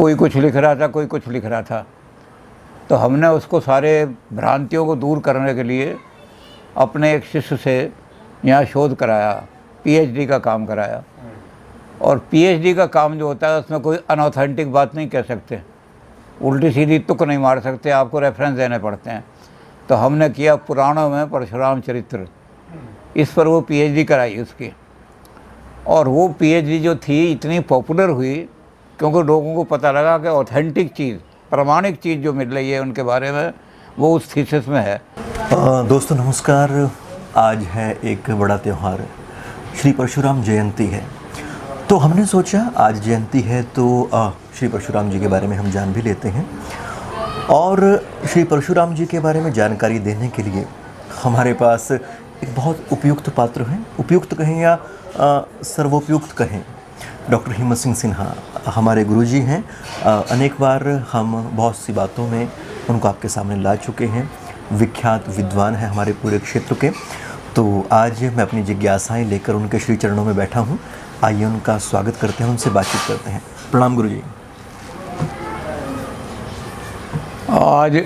कोई कुछ लिख रहा था, कोई कुछ लिख रहा था। तो हमने उसको सारे भ्रांतियों को दूर करने के लिए अपने एक शिष्य से यहाँ शोध कराया, पीएचडी का काम कराया। और पीएचडी का काम जो होता है उसमें कोई अनऑथेंटिक बात नहीं कह सकते, उल्टी सीधी तुक नहीं मार सकते, आपको रेफरेंस देने पड़ते हैं। तो हमने किया पुराणों में परशुराम चरित्र, इस पर वो पीएचडी कराई उसकी। और वो पीएचडी जो थी इतनी पॉपुलर हुई क्योंकि लोगों को पता लगा कि ऑथेंटिक चीज़, प्रामाणिक चीज़ जो मिल रही है उनके बारे में, वो उस थीसिस में है। दोस्तों नमस्कार। आज है एक बड़ा त्यौहार, श्री परशुराम जयंती है। तो हमने सोचा आज जयंती है तो श्री परशुराम जी के बारे में हम जान भी लेते हैं। और श्री परशुराम जी के बारे में जानकारी देने के लिए हमारे पास एक बहुत उपयुक्त पात्र हैं, उपयुक्त कहें या सर्वोपयुक्त कहें। डॉक्टर हिम्मत सिंह सिन्हा हमारे गुरुजी हैं। अनेक बार हम बहुत सी बातों में उनको आपके सामने ला चुके हैं, विख्यात विद्वान हैं हमारे पूरे क्षेत्र के। तो आज मैं अपनी जिज्ञासाएं लेकर उनके श्री चरणों में बैठा हूं। आइए उनका स्वागत करते हैं, उनसे बातचीत करते हैं। प्रणाम गुरुजी। आज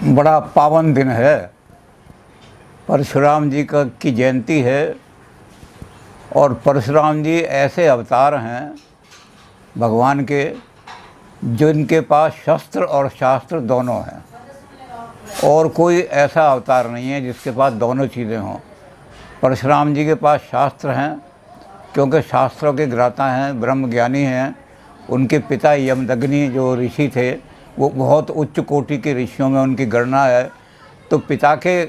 बड़ा पावन दिन है, परशुराम जी की जयंती है। और परशुराम जी ऐसे अवतार हैं भगवान के जिनके पास शस्त्र और शास्त्र दोनों हैं, और कोई ऐसा अवतार नहीं है जिसके पास दोनों चीज़ें हों। परशुराम जी के पास शास्त्र हैं क्योंकि शास्त्रों के ज्ञाता हैं, ब्रह्मज्ञानी हैं। उनके पिता यमदग्नि जो ऋषि थे वो बहुत उच्च कोटि के ऋषियों में उनकी गणना है। तो पिता के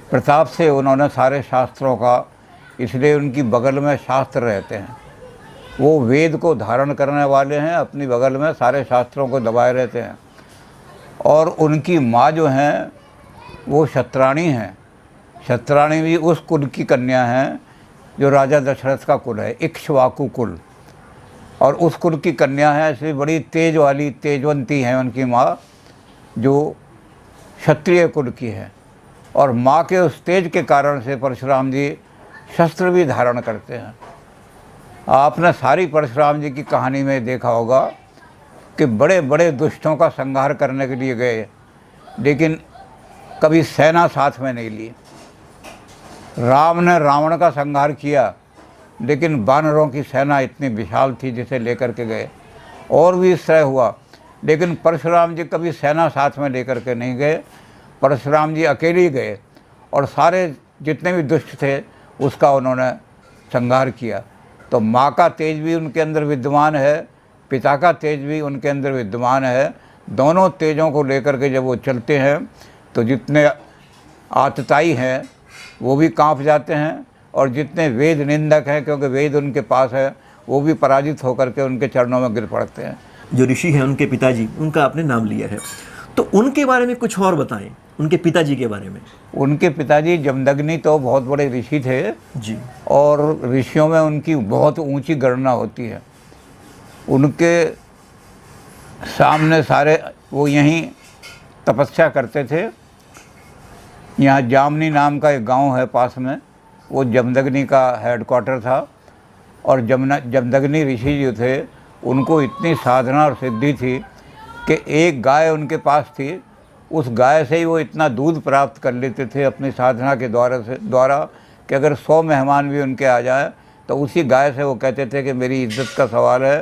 प्रताप से उन्होंने सारे शास्त्रों का, इसलिए उनकी बगल में शास्त्र रहते हैं। वो वेद को धारण करने वाले हैं, अपनी बगल में सारे शास्त्रों को दबाए रहते हैं। और उनकी माँ जो हैं वो क्षत्राणी हैं। क्षत्राणी भी उस कुल की कन्या हैं जो राजा दशरथ का कुल है, इक्ष्वाकु कुल। और उस कुल की कन्या है, इसलिए बड़ी तेज वाली, तेजवंती हैं उनकी माँ, जो क्षत्रिय कुल की है। और माँ के उस तेज के कारण से परशुराम जी शस्त्र भी धारण करते हैं। आपने सारी परशुराम जी की कहानी में देखा होगा कि बड़े बड़े दुष्टों का संहार करने के लिए गए, लेकिन कभी सेना साथ में नहीं ली। राम ने रावण का संहार किया, लेकिन वानरों की सेना इतनी विशाल थी जिसे लेकर के गए। और भी इस तरह हुआ, लेकिन परशुराम जी कभी सेना साथ में लेकर के नहीं गए। परशुराम जी अकेले ही गए और सारे जितने भी दुष्ट थे उसका उन्होंने संहार किया। तो माँ का तेज भी उनके अंदर विद्यमान है, पिता का तेज भी उनके अंदर विद्यमान है। दोनों तेजों को लेकर के जब वो चलते हैं तो जितने आतताई हैं वो भी कांप जाते हैं, और जितने वेद निंदक हैं, क्योंकि वेद उनके पास है, वो भी पराजित होकर के उनके चरणों में गिर पड़ते हैं। जो ऋषि हैं उनके पिताजी, उनका आपने नाम लिया है, तो उनके बारे में कुछ और बताएं, उनके पिताजी के बारे में। उनके पिताजी जमदग्नि तो बहुत बड़े ऋषि थे जी, और ऋषियों में उनकी बहुत ऊंची गणना होती है। उनके सामने सारे वो यहीं तपस्या करते थे। यहाँ जामनी नाम का एक गांव है पास में, वो जमदग्नि का हेडक्वार्टर था। और जमदग्नि ऋषि जो थे उनको इतनी साधना और सिद्धि थी कि एक गाय उनके पास थी, उस गाय से ही वो इतना दूध प्राप्त कर लेते थे अपनी साधना के द्वारा कि अगर 100 मेहमान भी उनके आ जाए तो उसी गाय से वो कहते थे कि मेरी इज्जत का सवाल है।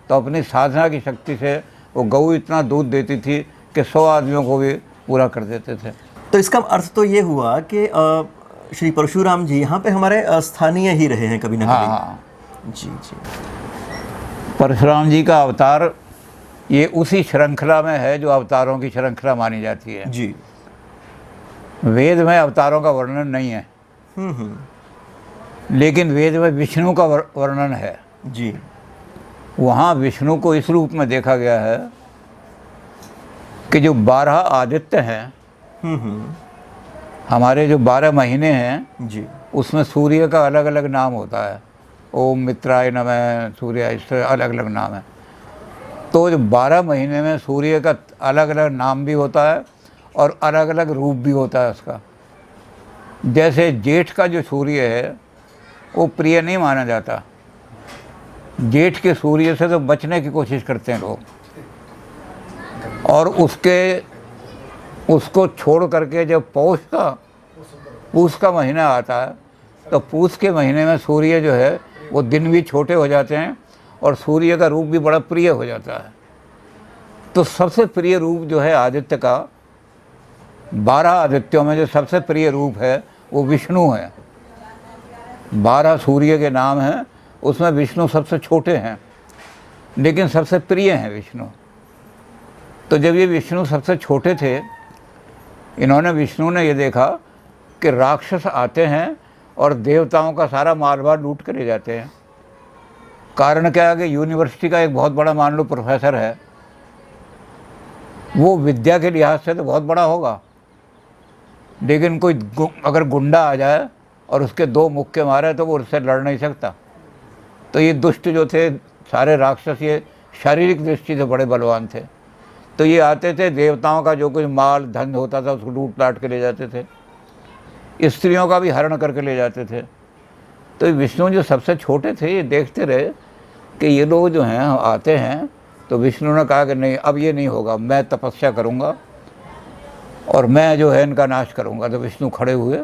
तो अपनी साधना की शक्ति से वो गऊ इतना दूध देती थी कि 100 आदमियों को भी पूरा कर देते थे। तो इसका अर्थ तो ये हुआ कि श्री परशुराम जी यहाँ पे हमारे स्थानीय ही रहे हैं कभी ना कभी। हाँ, जी जी। परशुराम जी का अवतार ये उसी श्रृंखला में है जो अवतारों की श्रृंखला मानी जाती है। जी। वेद में अवतारों का वर्णन नहीं है, लेकिन वेद में विष्णु का वर्णन है। जी। वहाँ विष्णु को इस रूप में देखा गया है कि जो 12 आदित्य हैं, हमारे जो 12 महीने हैं जी, उसमें सूर्य का अलग अलग नाम होता है। ओम मित्राय नमः, सूर्य, इस तरह अलग अलग नाम है। तो जो 12 महीने में सूर्य का अलग अलग नाम भी होता है और अलग अलग रूप भी होता है उसका। जैसे जेठ का जो सूर्य है वो प्रिय नहीं माना जाता, जेठ के सूर्य से तो बचने की कोशिश करते हैं लोग, और उसको छोड़ करके जब पूस का महीना आता है, तो पूस के महीने में सूर्य जो है वो दिन भी छोटे हो जाते हैं और सूर्य का रूप भी बड़ा प्रिय हो जाता है। तो सबसे प्रिय रूप जो है आदित्य का, 12 आदित्यों में जो सबसे प्रिय रूप है वो विष्णु है। 12 सूर्य के नाम हैं, उसमें विष्णु सबसे छोटे हैं लेकिन सबसे प्रिय हैं विष्णु। तो जब ये विष्णु सबसे छोटे थे, विष्णु ने ये देखा कि राक्षस आते हैं और देवताओं का सारा माल लूट कर ले जाते हैं। कारण क्या है कि यूनिवर्सिटी का एक बहुत बड़ा मान लो प्रोफेसर है, वो विद्या के लिहाज से तो बहुत बड़ा होगा, लेकिन कोई अगर गुंडा आ जाए और उसके 2 मुक्के मारे तो वो उससे लड़ नहीं सकता। तो ये दुष्ट जो थे सारे राक्षस, ये शारीरिक दृष्टि से बड़े बलवान थे। तो ये आते थे, देवताओं का जो कुछ माल धन होता था उसको लूट लाट के ले जाते थे, स्त्रियों का भी हरण करके ले जाते थे। तो विष्णु जो सबसे छोटे थे, ये देखते रहे कि ये लोग जो हैं आते हैं। तो विष्णु ने कहा कि नहीं, अब ये नहीं होगा, मैं तपस्या करूँगा और मैं जो है इनका नाश करूँगा। तो विष्णु खड़े हुए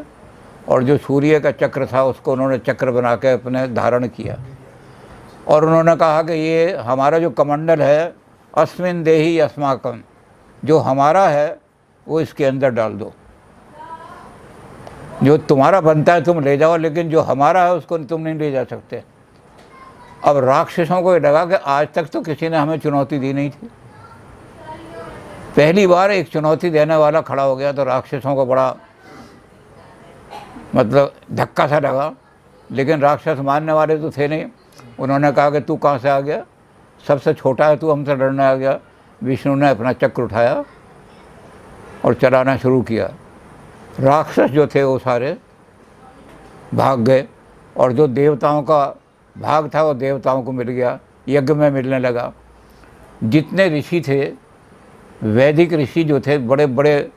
और जो सूर्य का चक्र था उसको उन्होंने चक्र बना के अपने धारण किया, और उन्होंने कहा कि ये हमारा जो कमंडल है, अस्मिन देहि अस्माकम, जो हमारा है वो इसके अंदर डाल दो। जो तुम्हारा बनता है तुम ले जाओ, लेकिन जो हमारा है उसको तुम नहीं ले जा सकते। अब राक्षसों को ये लगा कि आज तक तो किसी ने हमें चुनौती दी नहीं थी, पहली बार एक चुनौती देने वाला खड़ा हो गया। तो राक्षसों को बड़ा मतलब धक्का सा लगा, लेकिन राक्षस मानने वाले तो थे नहीं। उन्होंने कहा कि तू कहाँ से आ गया, सबसे छोटा है तू, हमसे लड़ने आ गया। विष्णु ने अपना चक्र उठाया और चलाना शुरू किया। राक्षस जो थे वो सारे भाग गए, और जो देवताओं का भाग था वो देवताओं को मिल गया, यज्ञ में मिलने लगा। जितने ऋषि थे, वैदिक ऋषि जो थे बड़े बड़े,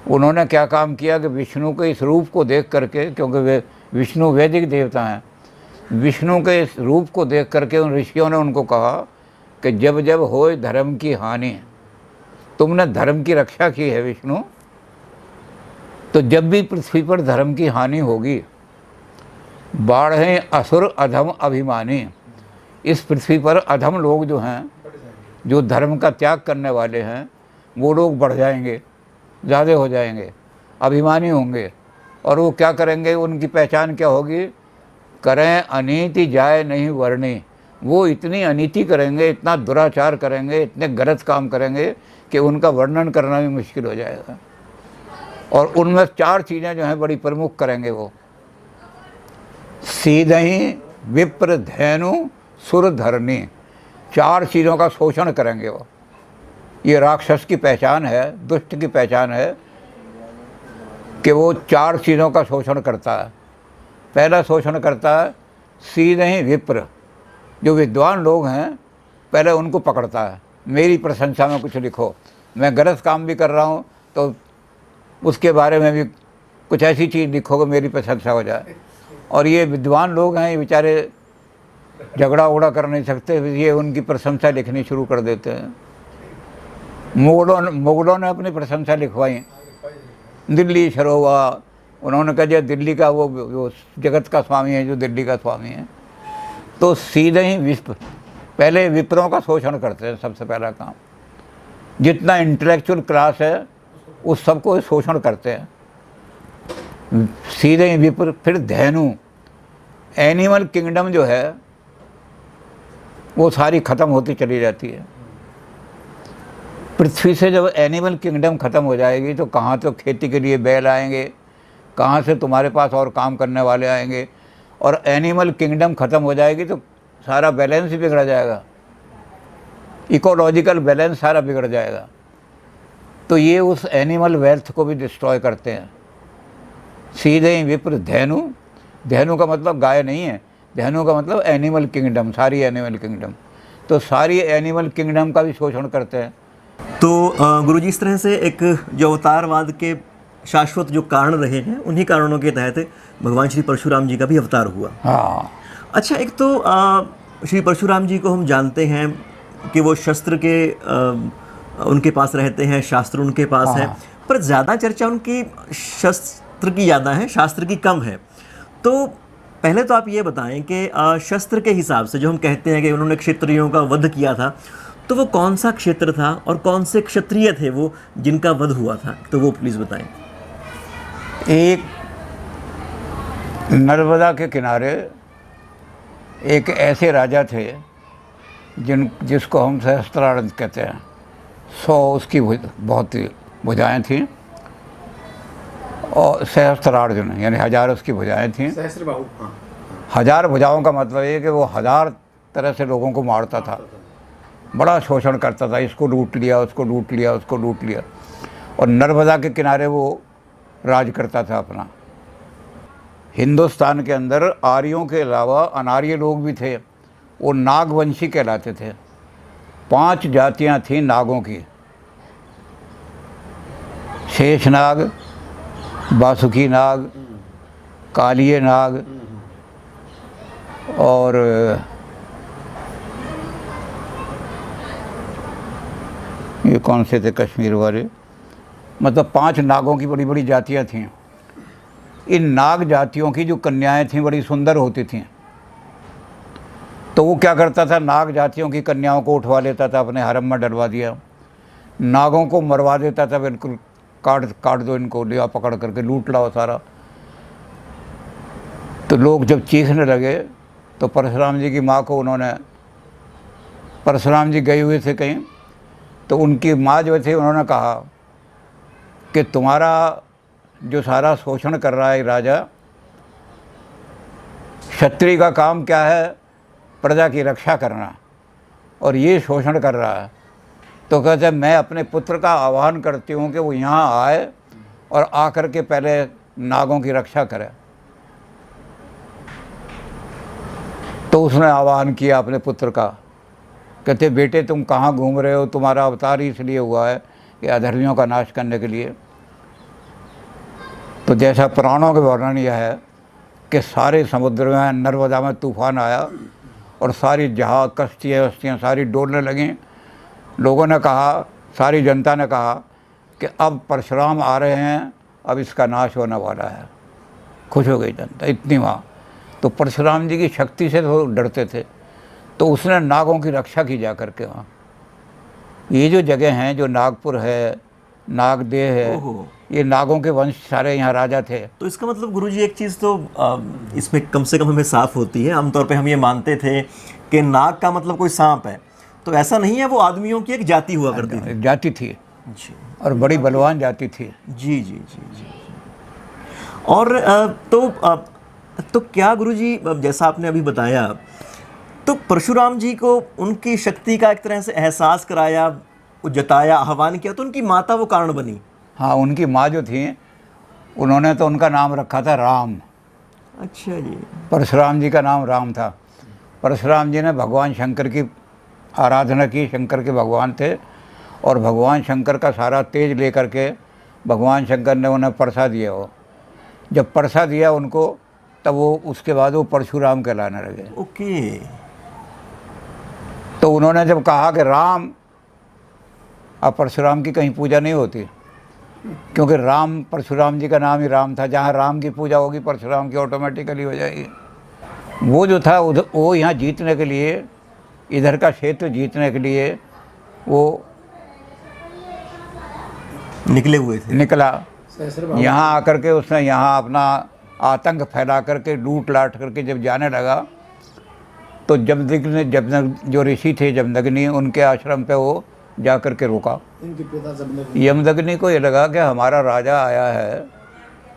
उन्होंने क्या काम किया कि विष्णु के इस रूप को देख करके, क्योंकि वे विष्णु वैदिक देवता हैं, विष्णु के इस रूप को देख करके उन ऋषियों ने उनको कहा कि जब जब होए धर्म की हानि, तुमने धर्म की रक्षा की है विष्णु, तो जब भी पृथ्वी पर धर्म की हानि होगी, बाढ़ें असुर अधम अभिमानी, इस पृथ्वी पर अधम लोग जो हैं, जो धर्म का त्याग करने वाले हैं, वो लोग बढ़ जाएंगे, ज़्यादा हो जाएंगे, अभिमानी होंगे। और वो क्या करेंगे, उनकी पहचान क्या होगी, करें अनीति जाए नहीं वर्णी। वो इतनी अनीति करेंगे, इतना दुराचार करेंगे, इतने गलत काम करेंगे कि उनका वर्णन करना भी मुश्किल हो जाएगा। और उनमें 4 चीज़ें जो हैं बड़ी प्रमुख करेंगे वो, सीधही विप्र धैनु सुर धरनी, 4 चीज़ों का शोषण करेंगे वो। ये राक्षस की पहचान है, दुष्ट की पहचान है कि वो 4 चीज़ों का शोषण करता है। पहला शोषण करता है सीधे ही विप्र, जो विद्वान लोग हैं पहले उनको पकड़ता है, मेरी प्रशंसा में कुछ लिखो, मैं गलत काम भी कर रहा हूँ तो उसके बारे में भी कुछ ऐसी चीज़ लिखो कि मेरी प्रशंसा हो जाए। और ये विद्वान लोग हैं, ये बेचारे झगड़ा उगड़ा कर नहीं सकते, ये उनकी प्रशंसा लिखनी शुरू कर देते हैं। मुगलों ने अपनी प्रशंसा लिखवाई, दिल्ली शरोवा, उन्होंने कहा जो दिल्ली का वो जगत का स्वामी है, जो दिल्ली का स्वामी है। तो सीधे ही विप्र, पहले विप्रों का शोषण करते हैं, सबसे पहला काम। जितना इंटेलेक्चुअल क्लास है उस सबको शोषण करते हैं, सीधे ही विप्र। फिर धैनु, एनिमल किंगडम जो है वो सारी ख़त्म होती चली जाती है। पृथ्वी से जब एनिमल किंगडम ख़त्म हो जाएगी तो कहाँ तो खेती के लिए बैल आएंगे, कहाँ से तुम्हारे पास और काम करने वाले आएंगे। और एनिमल किंगडम ख़त्म हो जाएगी तो सारा बैलेंस ही बिगड़ जाएगा, इकोलॉजिकल बैलेंस सारा बिगड़ जाएगा। तो ये उस एनिमल वेल्थ को भी डिस्ट्रॉय करते हैं। सीधे ही विप्र धैनु, धैनु का मतलब गाय नहीं है, धैनु का मतलब एनिमल किंगडम, सारी एनिमल किंगडम। तो सारी एनिमल किंगडम का भी शोषण करते हैं। तो गुरुजी, इस तरह से एक जो अवतारवाद के शाश्वत जो कारण रहे हैं, उन्हीं कारणों के तहत भगवान श्री परशुराम जी का भी अवतार हुआ। हाँ। अच्छा, एक तो श्री परशुराम जी को हम जानते हैं कि वो शस्त्र के उनके पास रहते हैं, शास्त्र उनके पास है, पर ज़्यादा चर्चा उनकी शस्त्र की ज़्यादा है, शास्त्र की कम है। तो पहले तो आप ये बताएं कि शस्त्र के हिसाब से जो हम कहते हैं कि उन्होंने क्षत्रियों का वध किया था, तो वो कौन सा क्षेत्र था और कौन से क्षत्रिय थे वो जिनका वध हुआ था, तो वो प्लीज़ बताएं। एक नर्मदा के किनारे एक ऐसे राजा थे जिसको हम सहस्त्रार्थ कहते हैं। 100 उसकी बहुत भुजाएं थीं और सहस्त्रार्जुन यानी 1000 उसकी भुजाएं थीं। सहस्त्रबाहु, हाँ। 1000 भुजाओं का मतलब ये कि वो 1000 तरह से लोगों को मारता था, बड़ा शोषण करता था, इसको लूट लिया, उसको लूट लिया, उसको लूट लिया। और नर्मदा के किनारे वो राज करता था अपना। हिंदुस्तान के अंदर आर्यों के अलावा अनार्य लोग भी थे, वो नागवंशी कहलाते थे। 5 जातियां थीं नागों की, शेषनाग, बासुकी नाग, कालिये नाग और ये कौन से थे कश्मीर वाले, मतलब 5 नागों की बड़ी बड़ी जातियां थीं। इन नाग जातियों की जो कन्याएं थीं बड़ी सुंदर होती थीं, तो वो क्या करता था, नाग जातियों की कन्याओं को उठवा लेता था, अपने हरम में डलवा दिया, नागों को मरवा देता था, बिल्कुल काट दो इनको, लिया पकड़ करके लूट लाओ सारा। तो लोग जब चीखने लगे तो परशुराम जी की माँ को उन्होंने, परशुराम जी गए हुए थे कहीं, तो उनकी माँ जो थे उन्होंने कहा कि तुम्हारा जो सारा शोषण कर रहा है राजा, क्षत्रिय का काम क्या है, प्रजा की रक्षा करना, और ये शोषण कर रहा है। तो कहते हैं मैं अपने पुत्र का आह्वान करती हूँ कि वो यहाँ आए और आकर के पहले नागों की रक्षा करे। तो उसने आह्वान किया अपने पुत्र का, कहते बेटे तुम कहाँ घूम रहे हो, तुम्हारा अवतार ही इसलिए हुआ है कि अधर्मियों का नाश करने के लिए। तो जैसा पुराणों के वर्णन यह है कि सारे समुद्र में नर्मदा में तूफान आया और सारी जहाज कश्तियाँ सारी डोलने लगीं। लोगों ने कहा, सारी जनता ने कहा कि अब परशुराम आ रहे हैं, अब इसका नाश होने वाला है। खुश हो गई जनता इतनी वहाँ। तो परशुराम जी की शक्ति से तो डरते थे, तो उसने नागों की रक्षा की जा करके वहाँ। ये जो जगह हैं, जो नागपुर है, नागदेह है, ये नागों के वंश सारे यहाँ राजा थे। तो इसका मतलब गुरुजी एक चीज़ तो इसमें कम से कम हमें साफ होती है। आमतौर पे हम ये मानते थे कि नाग का मतलब कोई सांप है, तो ऐसा नहीं है, वो आदमियों की एक जाति हुआ करती थी। जाति थी जी, और बड़ी बलवान जाति थी। जी जी जी जी। और तो क्या गुरुजी, जैसा आपने अभी बताया, तो परशुराम जी को उनकी शक्ति का एक तरह से एहसास कराया, जताया, आह्वान किया, तो उनकी माता वो कारण बनी। हाँ, उनकी माँ जो थी, उन्होंने तो उनका नाम रखा था राम। अच्छा जी। परशुराम जी का नाम राम था। परशुराम जी ने भगवान शंकर की आराधना की, शंकर के भगवान थे, और भगवान शंकर का सारा तेज लेकर के भगवान शंकर ने उन्हें परसा दिया। वो जब परसा दिया उनको, तब वो उसके बाद वो परशुराम कहलाने लगे। ओके। तो उन्होंने जब कहा कि राम, अब परशुराम की कहीं पूजा नहीं होती, क्योंकि राम, परशुराम जी का नाम ही राम था। जहाँ राम की पूजा होगी परशुराम की ऑटोमेटिकली हो जाएगी। वो जो था वो यहाँ जीतने के लिए, इधर का क्षेत्र जीतने के लिए वो निकले हुए थे, निकला। यहाँ आकर के उसने यहाँ अपना आतंक फैला करके, लूट लाट करके जब जाने लगा, तो जमदग्नि जो ऋषि थे जमदग्नि, उनके आश्रम पे वो जा कर के रुका। यमदग्नि को ये लगा कि हमारा राजा आया है,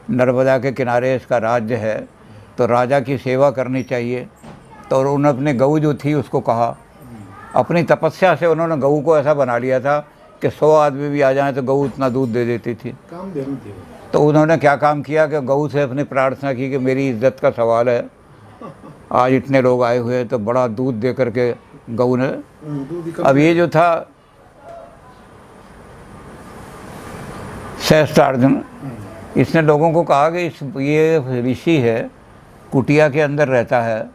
नर्मदा के किनारे इसका राज्य है, तो राजा की सेवा करनी चाहिए। तो उन्होंने अपने गऊ जो थी उसको कहा, अपनी तपस्या से उन्होंने गऊ को ऐसा बना लिया था कि 100 आदमी भी आ जाएं तो गऊ उतना दूध दे देती थी। काम देनी थी। तो उन्होंने क्या काम किया कि गऊ से अपनी प्रार्थना की कि मेरी इज्जत का सवाल है, आज इतने लोग आए हुए हैं, तो बड़ा दूध दे करके गऊ ने। अब ये जो था सहस्त्रार्जुन, इसने लोगों को कहा कि ये ऋषि है, कुटिया के अंदर रहता है,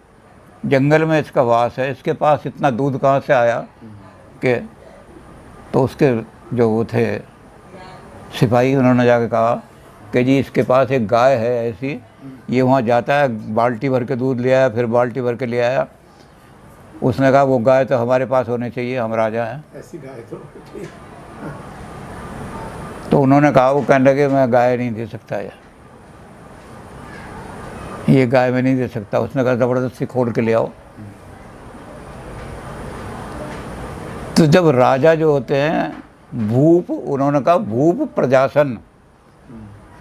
जंगल में इसका वास है, इसके पास इतना दूध कहाँ से आया कि तो उसके जो वो थे सिपाही, उन्होंने जाके कहा कि जी इसके पास एक गाय है ऐसी, ये वहाँ जाता है बाल्टी भर के दूध ले आया, फिर बाल्टी भर के ले आया। उसने कहा वो गाय तो हमारे पास होनी चाहिए, हम राजा हैं। ऐसी गाय तो उन्होंने कहा, वो कहने लगे मैं गाय नहीं दे सकता यार, ये गाय में नहीं दे सकता। उसने कहा ज़बरदस्ती खोल के ले आओ। तो जब राजा जो होते हैं भूप, उन्होंने कहा भूप प्रजासन,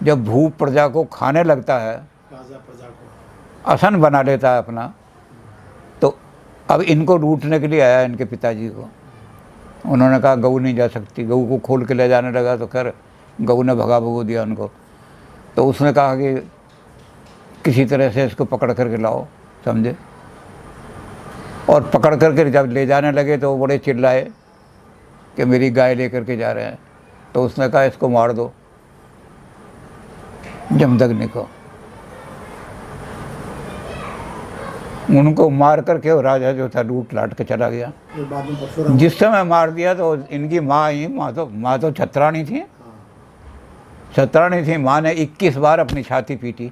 जब भूप प्रजा को खाने लगता है, राजा प्रजा को आसन बना लेता है अपना, तो अब इनको लूटने के लिए आया इनके पिताजी को। उन्होंने कहा गऊ नहीं जा सकती, गऊ को खोल के ले जाने लगा तो खैर गऊ ने भगा भगो दिया उनको। तो उसने कहा कि किसी तरह से इसको पकड़ करके लाओ, समझे। और पकड़ करके जब ले जाने लगे तो वो बड़े चिल्लाए कि मेरी गाय लेकर के जा रहे हैं। तो उसने कहा इसको मार दो, जमदग्नि को। उनको मार करके वो राजा जो था लूट लाट के चला गया। ये बाद में परशुराम जिस समय मार दिया तो इनकी माँ आई, माँ तो छत्राणी थी, छत्राणी थी। माँ ने 21 बार अपनी छाती पीटी,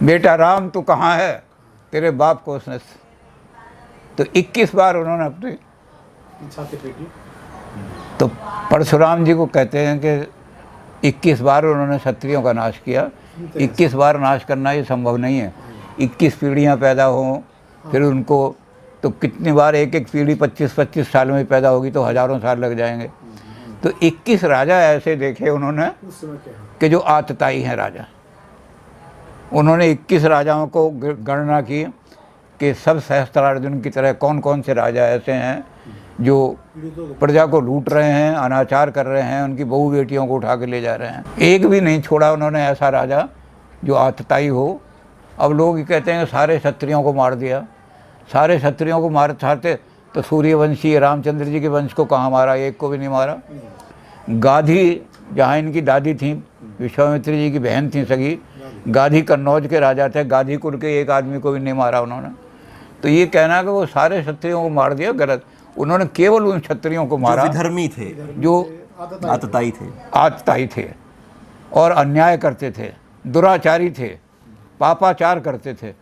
बेटा राम तू कहाँ है, तेरे बाप को उसने। तो 21 बार उन्होंने अपनी छाती पीटी। तो परशुराम जी को कहते हैं कि 21 बार उन्होंने क्षत्रियों का नाश किया। 21 बार नाश करना ये संभव नहीं है। 21 पीढ़ियाँ पैदा हों, फिर उनको तो कितनी बार एक एक पीढ़ी 25-25 साल में पैदा होगी तो हज़ारों साल लग जाएंगे। तो 21 राजा ऐसे देखे उन्होंने उस समय क्या है? कि जो आतताई हैं राजा। उन्होंने 21 राजाओं को गणना की कि सब सहस्त्रार्जुन की तरह कौन कौन से राजा ऐसे हैं जो प्रजा को लूट रहे हैं, अनाचार कर रहे हैं, उनकी बहू बेटियों को उठा के ले जा रहे हैं। एक भी नहीं छोड़ा उन्होंने ऐसा राजा जो आतताई हो। अब लोग ये कहते हैं सारे क्षत्रियों को मार दिया, सारे क्षत्रियों को मार चाहते तो सूर्यवंशी रामचंद्र जी के वंश को कहाँ मारा, एक को भी नहीं मारा। गाधी जहाँ इनकी दादी थी, विश्वामित्र जी की बहन थी सगी, गाधी कन्नौज के राजा थे, गाधी कुल के एक आदमी को भी नहीं मारा उन्होंने। तो ये कहना कि वो सारे क्षत्रियों को मार दिया, गलत। उन्होंने केवल उन क्षत्रियों को मारा जो विधर्मी थे, जो आतताई थे, आतताई थे और अन्याय करते थे, दुराचारी थे, पापाचार करते थे,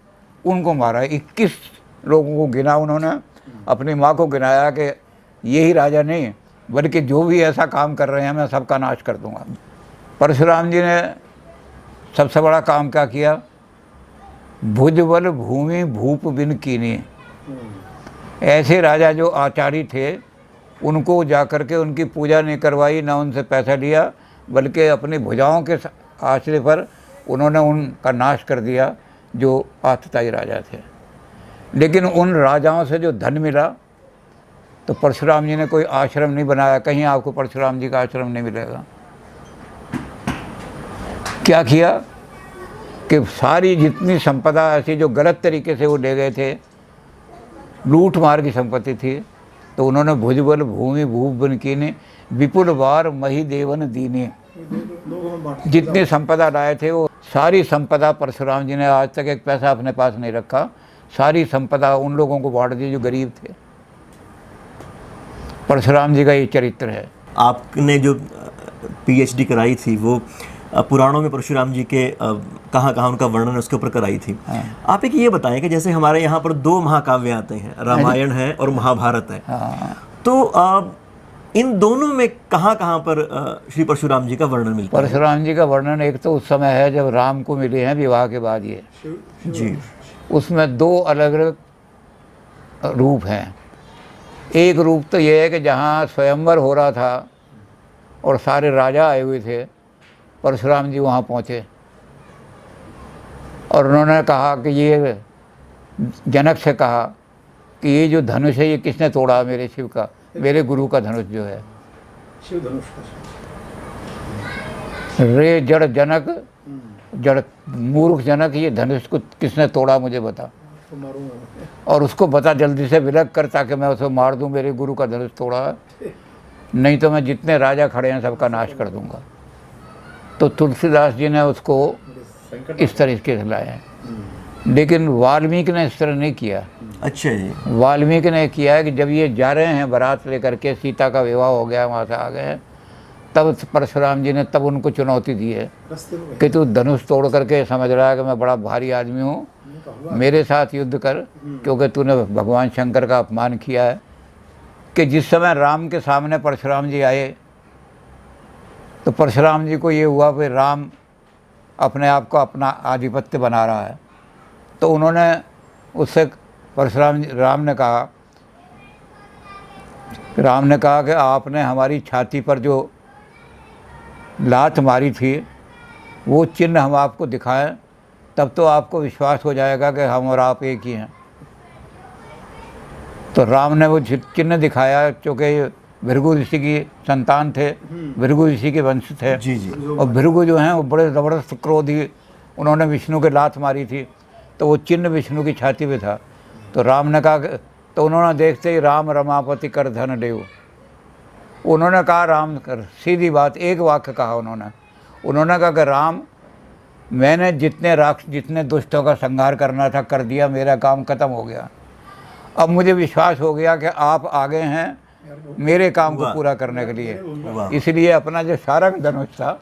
उनको मारा। 21 लोगों को गिना उन्होंने, अपनी माँ को गिनाया कि यही राजा नहीं बल्कि जो भी ऐसा काम कर रहे हैं मैं सबका नाश कर दूंगा। परशुराम जी ने सबसे बड़ा काम क्या किया, भुजबल भूमि भूप बिन कीनी। ऐसे राजा जो आचारी थे उनको जा कर के उनकी पूजा नहीं करवाई, ना उनसे पैसा लिया, बल्कि अपनी भुजाओं के आश्रय पर उन्होंने उनका नाश कर दिया जो आतताई राजा थे। लेकिन उन राजाओं से जो धन मिला, तो परशुराम जी ने कोई आश्रम नहीं बनाया, कहीं आपको परशुराम जी का आश्रम नहीं मिलेगा। क्या किया कि सारी जितनी संपदा ऐसी जो गलत तरीके से वो ले गए थे, लूट मार की संपत्ति थी, तो उन्होंने भुजबल भूमि भूप बन कीने विपुल वार मही देवन दीने। लोगों में बांट जितनी संपदा लाए थे वो सारी संपदा परशुराम जी ने, आज तक एक पैसा अपने पास नहीं रखा, सारी संपदा उन लोगों को बांट दी जो गरीब थे। परशुराम जी का ये चरित्र है। आपने जो पीएचडी कराई थी वो पुराणों में परशुराम जी के कहाँ कहाँ उनका वर्णन उसके ऊपर कराई थी। हाँ। आप एक ये बताएं कि जैसे हमारे यहाँ पर 2 महाकाव्य आते हैं, रामायण है और महाभारत है, हाँ। तो इन दोनों में कहाँ कहाँ पर श्री परशुराम जी का वर्णन मिलता है? परशुराम जी का वर्णन एक तो उस समय है जब राम को मिले हैं विवाह के बाद, ये जी, उसमें 2 अलग अलग रूप हैं। एक रूप तो ये है कि जहाँ स्वयंवर हो रहा था और सारे राजा आए हुए थे, परशुराम जी वहाँ पहुँचे और उन्होंने कहा कि ये जनक से कहा कि ये जो धनुष है ये किसने तोड़ा, मेरे शिव का, मेरे गुरु का धनुष जो है। शिव धनुष का रे जड़ जनक, जड़ मूर्ख जनक, ये धनुष को किसने तोड़ा मुझे बता, तो मारूंगा। और उसको बता जल्दी से विलग कर ताकि मैं उसे मार दूं, मेरे गुरु का धनुष तोड़ा है, नहीं तो मैं जितने राजा खड़े हैं सबका नाश कर दूंगा। तो तुलसीदास जी ने उसको संकट इस तरीके से लाया है। लेकिन वाल्मीकि ने इस तरह नहीं किया। अच्छा जी। वाल्मीकि ने किया है कि जब ये जा रहे हैं बारात लेकर के, सीता का विवाह हो गया, वहाँ से आ गए हैं, तब परशुराम जी ने तब उनको चुनौती दी है रास्ते में कि तू धनुष तोड़ करके समझ रहा है कि मैं बड़ा भारी आदमी हूँ, मेरे साथ युद्ध कर, क्योंकि तूने भगवान शंकर का अपमान किया है। कि जिस समय राम के सामने परशुराम जी आए तो परशुराम जी को ये हुआ कि राम अपने आप को अपना आधिपत्य बना रहा है। तो उन्होंने उससे राम ने कहा कि आपने हमारी छाती पर जो लात मारी थी वो चिन्ह हम आपको दिखाएं, तब तो आपको विश्वास हो जाएगा कि हम और आप एक ही हैं। तो राम ने वो चिन्ह दिखाया, क्योंकि भृगु ऋषि की संतान थे, भृगु ऋषि के वंश थे। जी जी। और भृगु जो हैं वो बड़े ज़बरदस्त क्रोधी, उन्होंने विष्णु के लात मारी थी, तो वो चिन्ह विष्णु की छाती पे था। तो राम ने कहा, तो उन्होंने देखते ही राम रमापति कर धन देव, उन्होंने कहा राम कर, सीधी बात, एक वाक्य कहा उन्होंने कहा कि राम, मैंने जितने दुष्टों का संहार करना था कर दिया, मेरा काम खत्म हो गया। अब मुझे विश्वास हो गया कि आप आ गए हैं मेरे काम को पूरा करने के लिए। इसलिए अपना जो शारंग धनुष था,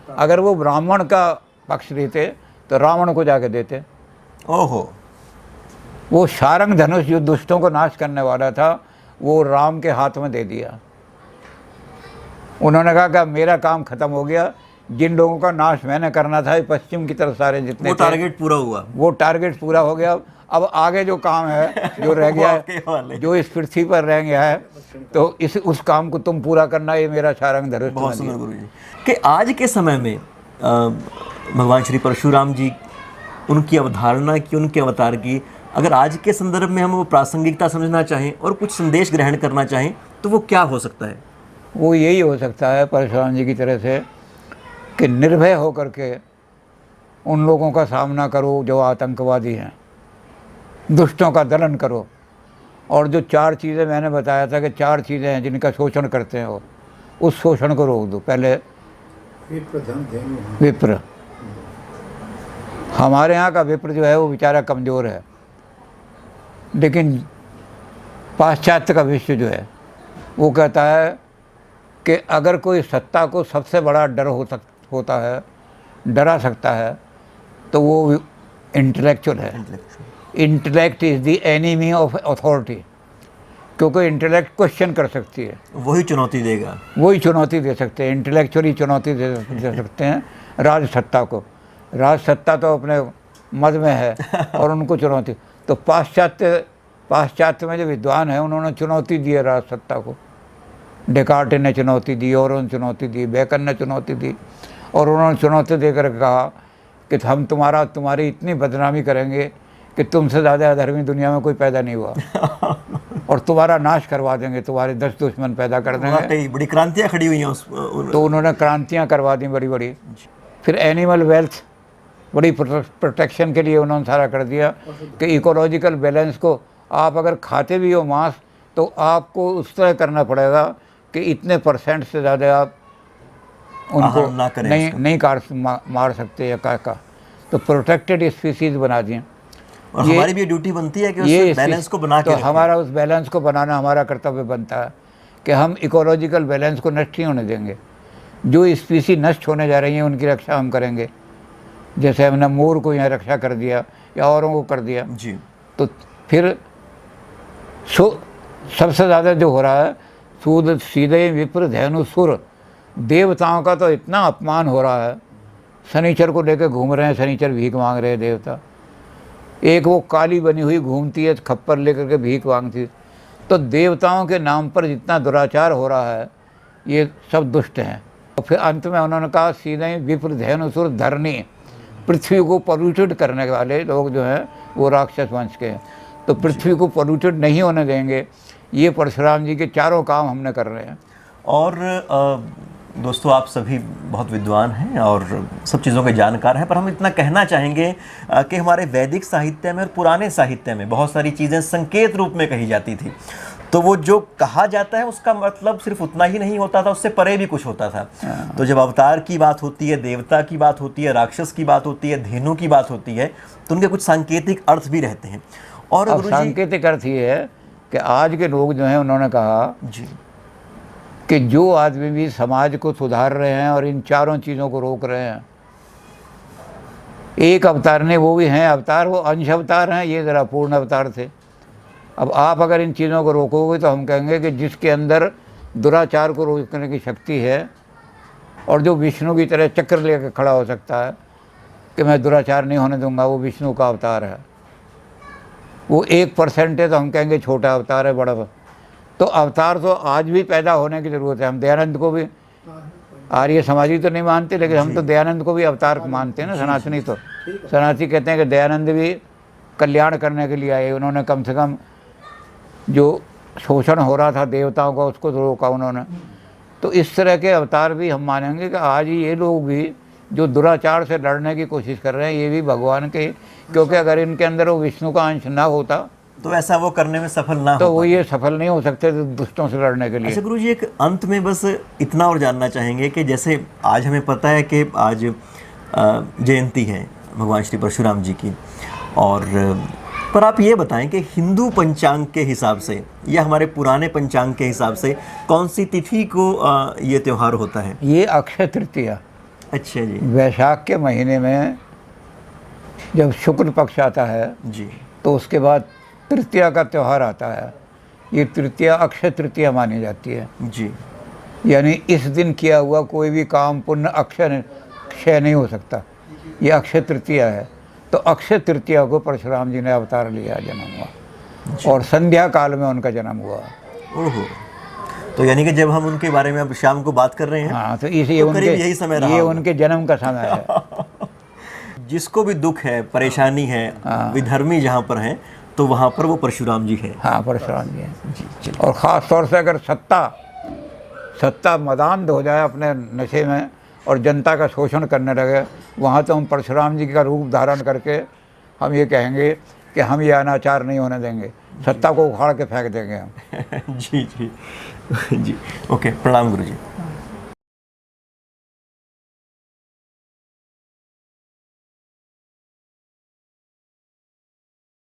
अगर वो ब्राह्मण का पक्ष लेते तो रावण को जाके देते। ओहो। वो शारंग धनुष जो दुष्टों को नाश करने वाला था, वो राम के हाथ में दे दिया। उन्होंने कहा कि मेरा काम खत्म हो गया, जिन लोगों का नाश मैंने करना था पश्चिम की तरफ सारे जितने वो टारगेट पूरा हुआ, वो टारगेट पूरा हो गया। अब आगे जो काम है, जो रह गया है, जो इस पृथ्वी पर रह गया है, तो उस काम को तुम पूरा करना, ये मेरा शारंग धनुष। बहुत सुंदर गुरु जी। कि आज के समय में भगवान श्री परशुराम जी, उनकी अवधारणा की, उनके अवतार की, अगर आज के संदर्भ में हम वो प्रासंगिकता समझना चाहें और कुछ संदेश ग्रहण करना चाहें तो वो क्या हो सकता है? वो यही हो सकता है परशुराम जी की तरह से कि निर्भय होकर के उन लोगों का सामना करो जो आतंकवादी हैं, दुष्टों का दलन करो। और जो 4 चीज़ें मैंने बताया था कि 4 चीज़ें हैं जिनका शोषण करते हैं, वो उस शोषण को रोक दो। पहले विप्र, हमारे यहाँ का विप्र जो है वो बेचारा कमज़ोर है, लेकिन पाश्चात्य का विश्व जो है वो कहता है कि अगर कोई सत्ता को सबसे बड़ा डर होता है, डरा सकता है, तो वो इंटेलेक्चुअल है। Intellect is the enemy of authority, क्योंकि इंटेलेक्ट क्वेश्चन कर सकती है, वही चुनौती देगा, वही चुनौती दे सकते हैं। इंटेलेक्चुअली चुनौती दे सकते हैं राज सत्ता को। राज सत्ता तो अपने मद में है और उनको चुनौती। तो पाश्चात्य में जो विद्वान हैं उन्होंने चुनौती दी है राज सत्ता को। डेकार्ट ने चुनौती दी, और उन्होंने चुनौती दी, बेकन ने चुनौती दी, और उन्होंने चुनौती देकर कहा कि हम तुम्हारी इतनी बदनामी करेंगे कि तुमसे ज़्यादा अधर्मी दुनिया में कोई पैदा नहीं हुआ और तुम्हारा नाश करवा देंगे, तुम्हारे 10 दुश्मन पैदा कर देंगे। बड़ी क्रांतियाँ खड़ी हुई हैं तो उन्होंने क्रांतियाँ करवा दी बड़ी बड़ी। फिर एनिमल वेल्थ, बड़ी प्रोटेक्शन के लिए उन्होंने सारा कर दिया कि इकोलॉजिकल बैलेंस को, आप अगर खाते भी हो मांस तो आपको उस तरह करना पड़ेगा कि इतने % से ज़्यादा आप उनको नहीं मार सकते या का। तो प्रोटेक्टेड स्पीसीज बना दिए। और हमारी भी ड्यूटी बनती है कि उस बैलेंस को बना के तो हमारा उस बैलेंस को बनाना हमारा कर्तव्य बनता है कि हम इकोलॉजिकल बैलेंस को नष्ट नहीं होने देंगे। जो स्पीसी नष्ट होने जा रही हैं उनकी रक्षा हम करेंगे। जैसे हमने मोर को यहाँ रक्षा कर दिया या औरों को कर दिया जी। तो फिर सबसे ज़्यादा जो हो रहा है, सूद सीधे विप्र धैनु सुर, देवताओं का तो इतना अपमान हो रहा है। शनिचर को लेकर घूम रहे हैं, शनिचर भीख मांग रहे हैं देवता। एक वो काली बनी हुई घूमती है खप्पर लेकर के भीख मांगती। तो देवताओं के नाम पर जितना दुराचार हो रहा है ये सब दुष्ट हैं। और फिर अंत में उन्होंने कहा सीधे विप्र धैनुसुर धरणी, पृथ्वी को पॉल्यूटेड करने वाले लोग जो हैं वो राक्षस वंश के हैं। तो पृथ्वी को पॉल्यूटेड नहीं होने देंगे। ये परशुराम जी के चारों काम हमने कर रहे हैं। और दोस्तों, आप सभी बहुत विद्वान हैं और सब चीज़ों के जानकार हैं, पर हम इतना कहना चाहेंगे कि हमारे वैदिक साहित्य में और पुराने साहित्य में बहुत सारी चीज़ें संकेत रूप में कही जाती थी। तो वो जो कहा जाता है उसका मतलब सिर्फ उतना ही नहीं होता था, उससे परे भी कुछ होता था। तो जब अवतार की बात होती है, देवता की बात होती है, राक्षस की बात होती है, धेनु की बात होती है, तो उनके कुछ सांकेतिक अर्थ भी रहते हैं। और अब गुरुजी सांकेतिक अर्थ ये है कि आज के लोग जो हैं उन्होंने कहा जी कि जो आदमी भी समाज को सुधार रहे हैं और इन चारों चीज़ों को रोक रहे हैं, एक अवतार ने, वो भी हैं अवतार, वो अंश अवतार हैं, ये ज़रा पूर्ण अवतार थे। अब आप अगर इन चीज़ों को रोकोगे तो हम कहेंगे कि जिसके अंदर दुराचार को रोकने की शक्ति है और जो विष्णु की तरह चक्र लेकर खड़ा हो सकता है कि मैं दुराचार नहीं होने दूंगा, वो विष्णु का अवतार है। वो 1% है तो हम कहेंगे छोटा अवतार है, बड़ा। तो अवतार तो आज भी पैदा होने की ज़रूरत है। हम दयानंद को भी, आर्य समाजी तो नहीं मानते, लेकिन हम तो दयानंद को भी अवतार मानते हैं ना, सनातनी। तो सनातनी कहते हैं कि दयानंद भी कल्याण करने के लिए आए। उन्होंने कम से कम जो शोषण हो रहा था देवताओं का, उसको तो रोका उन्होंने। तो इस तरह के अवतार भी हम मानेंगे कि आज ये लोग भी जो दुराचार से लड़ने की कोशिश कर रहे हैं, ये भी भगवान के, क्योंकि अगर इनके अंदर वो विष्णु का अंश ना होता तो ऐसा वो करने में सफल ना तो हो वो ये सफल नहीं हो सकते दुष्टों से लड़ने के लिए। अच्छा गुरुजी, एक अंत में बस इतना और जानना चाहेंगे कि जैसे आज हमें पता है कि आज जयंती है भगवान श्री परशुराम जी की, और पर आप ये बताएं कि हिंदू पंचांग के हिसाब से या हमारे पुराने पंचांग के हिसाब से कौन सी तिथि को ये त्यौहार होता है? ये अक्षय तृतीया, अच्छा जी। वैशाख के महीने में जब शुक्ल पक्ष आता है जी तो उसके बाद तृतीया का त्यौहार आता है। ये तृतीया अक्षय तृतीया मानी जाती है। जी। यानी इस दिन किया हुआ कोई भी काम पुण्य क्षय नहीं हो सकता। ये अक्षय तृतीया है। तो अक्षय तृतीया को परशुराम जी ने अवतार लिया, जन्म हुआ, और संध्या काल में उनका जन्म हुआ। ओहो, तो यानी कि जब हम उनके बारे में अब शाम को बात कर रहे हैं, हाँ, तो इसलिए तो करीब यही समय रहा ये होगा। उनके जन्म का समय है। जिसको भी दुख है, परेशानी है, विधर्मी जहाँ पर हैं, तो वहाँ पर वो परशुराम जी है। हाँ, परशुराम जी हैं। और ख़ास तौर से अगर सत्ता मदान्ध हो जाए अपने नशे में और जनता का शोषण करने लगे, वहाँ तो हम परशुराम जी का रूप धारण करके हम ये कहेंगे कि हम ये अनाचार नहीं होने देंगे, सत्ता को उखाड़ के फेंक देंगे हम। जी जी जी। ओके, प्रणाम गुरुजी।